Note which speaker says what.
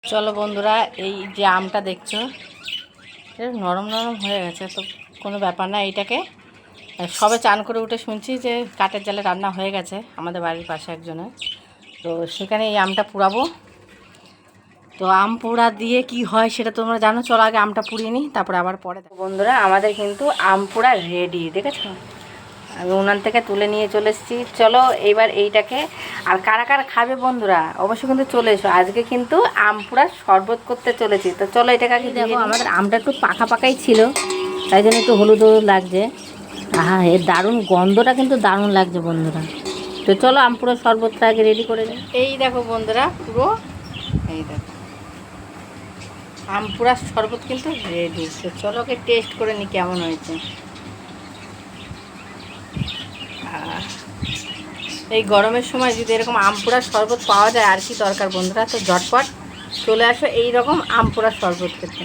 Speaker 1: চলো বন্ধুরা, এই যে আমটা দেখছো এটা নরম নরম হয়ে গেছে, তো কোনো ব্যাপার না। এইটাকে সবে চান করে উঠে শুনছি যে কাঠের জালে রান্না হয়ে গেছে আমাদের বাড়ির পাশে একজনের, তো সেখানে এই আমটা পুড়াবো। তো আম পোড়া দিয়ে কি হয় সেটা তোমরা জানো। চলো আগে আমটা পুড়িয়ে নিই, তারপরে আবার পরে। বন্ধুরা আমাদের কিন্তু আম পোড়া রেডি, দেখেছো? আমি উনান থেকে তুলে নিয়ে চলে এসেছি। চলো এইবার এইটাকে, আর কারা কারা খাবে বন্ধুরা অবশ্যই কিন্তু চলে এসো। আজকে কিন্তু আম পোড়ার শরবত করতে চলেছি। তো চলো এটাকে আগে দেখো। আমাদের আমটা একটু পাকা পাকাই ছিল, তাই জন্য একটু হলুদ হলুদ লাগছে। হ্যাঁ, এর দারুণ গন্ধটা কিন্তু দারুণ লাগছে বন্ধুরা। তো চলো আম পোড়ার শরবতটা আগে রেডি করে নিই। এই দেখো বন্ধুরা, পুরো এই দেখো আম পোড়ার শরবত কিন্তু রেডি। তো চলো ওকে টেস্ট করে নিই কেমন হয়েছে। এই গরমের সময় যদি এরকম আম পোড়ার শরবত পাওয়া যায় আর কি দরকার বন্ধুরা। তো ঝটপট চলে আসো এই রকম আম পোড়ার শরবত খেতে।